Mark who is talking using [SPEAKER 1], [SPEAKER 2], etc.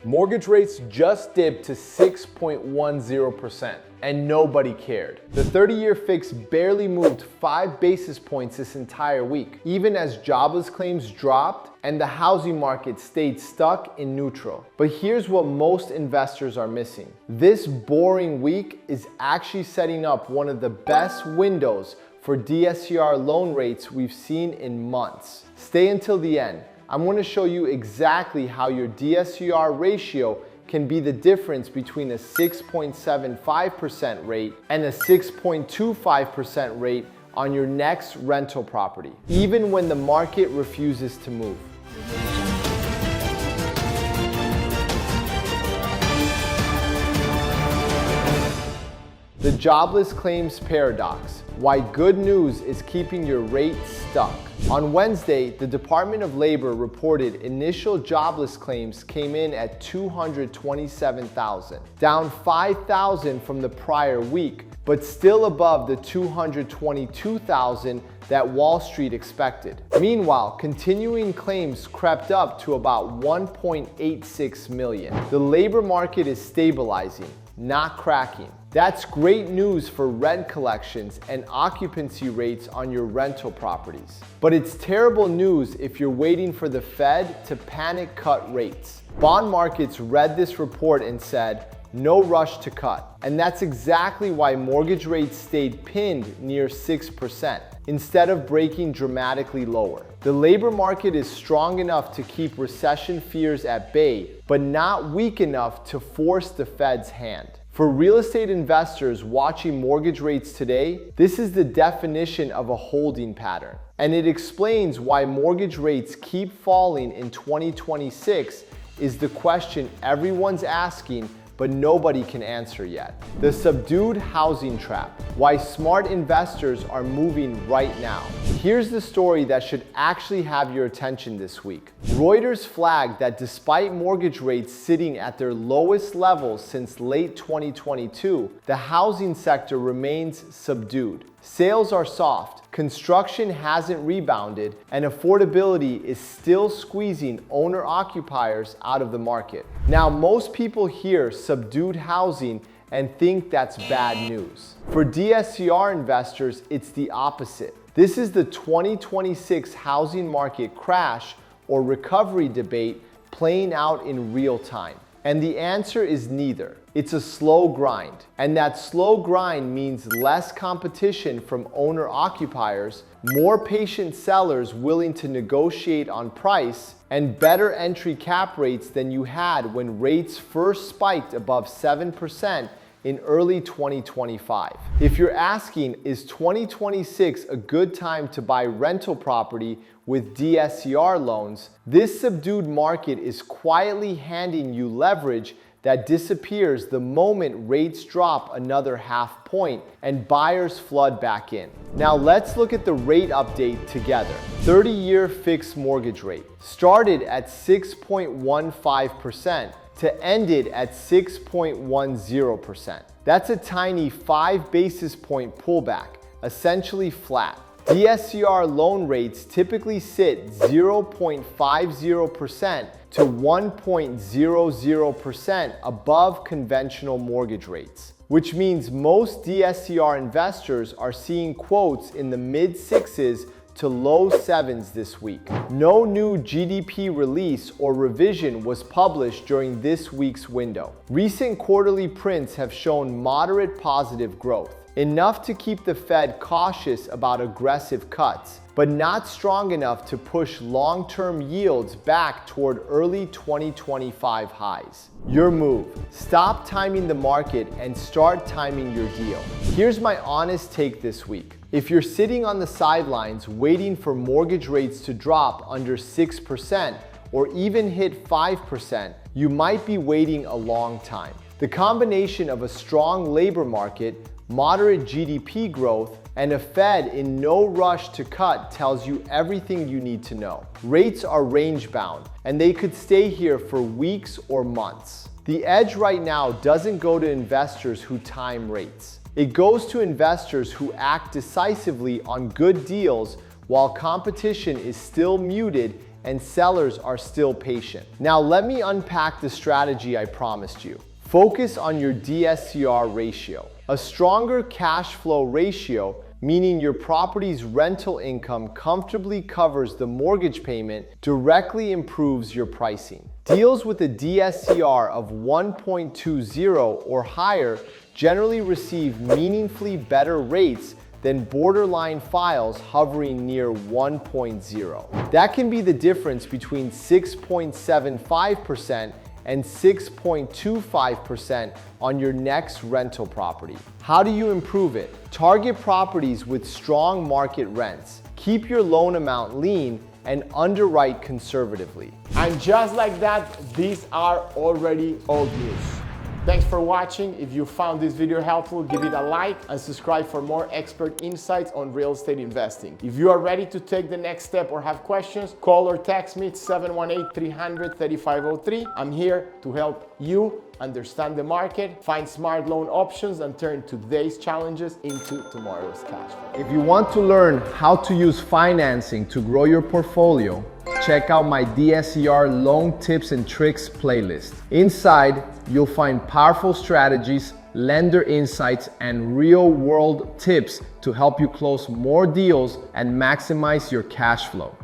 [SPEAKER 1] Mortgage rates just dipped to 6.10%, and nobody cared. The 30-year fix barely moved 5 basis points this entire week, even as jobless claims dropped and the housing market stayed stuck in neutral. But here's what most investors are missing. This boring week is actually setting up one of the best windows for DSCR loan rates we've seen in months. Stay until the end. I'm going to show you exactly how your DSCR ratio can be the difference between a 6.75% rate and a 6.25% rate on your next rental property, even when the market refuses to move. The jobless claims paradox: why good news is keeping your rate stuck. On Wednesday, the Department of Labor reported initial jobless claims came in at 227,000, down 5,000 from the prior week, but still above the 222,000 that Wall Street expected. Meanwhile, continuing claims crept up to about 1.86 million. The labor market is stabilizing, not cracking. That's great news for rent collections and occupancy rates on your rental properties. But it's terrible news if you're waiting for the Fed to panic cut rates. Bond markets read this report and said, no rush to cut. And that's exactly why mortgage rates stayed pinned near 6%, instead of breaking dramatically lower. The labor market is strong enough to keep recession fears at bay, but not weak enough to force the Fed's hand. For real estate investors watching mortgage rates today, this is the definition of a holding pattern. And it explains why mortgage rates keep falling in 2026 is the question everyone's asking, but nobody can answer yet. The subdued housing trap: why smart investors are moving right now. Here's the story that should actually have your attention this week. Reuters flagged that despite mortgage rates sitting at their lowest levels since late 2022, the housing sector remains subdued. Sales are soft, construction hasn't rebounded, and affordability is still squeezing owner-occupiers out of the market. Now, most people hear subdued housing and think that's bad news. For DSCR investors, it's the opposite. This is the 2026 housing market crash or recovery debate playing out in real time. And the answer is neither. It's a slow grind. And that slow grind means less competition from owner-occupiers, more patient sellers willing to negotiate on price, and better entry cap rates than you had when rates first spiked above 7% in early 2025. If you're asking, is 2026 a good time to buy rental property with DSCR loans, this subdued market is quietly handing you leverage that disappears the moment rates drop another half point and buyers flood back in. Now let's look at the rate update together. 30-year fixed mortgage rate started at 6.15% to ended at 6.10%. That's a tiny 5 basis point pullback, essentially flat. DSCR loan rates typically sit 0.50% to 1.00% above conventional mortgage rates, which means most DSCR investors are seeing quotes in the mid-6s to low 7s this week. No new GDP release or revision was published during this week's window. Recent quarterly prints have shown moderate positive growth, enough to keep the Fed cautious about aggressive cuts, but not strong enough to push long-term yields back toward early 2025 highs. Your move: stop timing the market and start timing your deal. Here's my honest take this week. If you're sitting on the sidelines waiting for mortgage rates to drop under 6% or even hit 5%, you might be waiting a long time. The combination of a strong labor market, moderate GDP growth, and a Fed in no rush to cut tells you everything you need to know. Rates are range-bound, and they could stay here for weeks or months. The edge right now doesn't go to investors who time rates. It goes to investors who act decisively on good deals while competition is still muted and sellers are still patient. Now let me unpack the strategy I promised you. Focus on your DSCR ratio. A stronger cash flow ratio, meaning your property's rental income comfortably covers the mortgage payment, directly improves your pricing. Deals with a DSCR of 1.20 or higher generally receive meaningfully better rates than borderline files hovering near 1.0. That can be the difference between 6.75% and 6.25% on your next rental property. How do you improve it? Target properties with strong market rents. Keep your loan amount lean and underwrite conservatively.
[SPEAKER 2] And just like that, these are already old news. Thanks for watching. If you found this video helpful, give it a like and subscribe for more expert insights on real estate investing. If you are ready to take the next step or have questions, call or text me at 718-300-3503. I'm here to help you understand the market, find smart loan options, and turn today's challenges into tomorrow's cash flow.
[SPEAKER 1] If you want to learn how to use financing to grow your portfolio, check out my DSCR loan tips and tricks playlist. Inside, you'll find powerful strategies, lender insights, and real-world tips to help you close more deals and maximize your cash flow.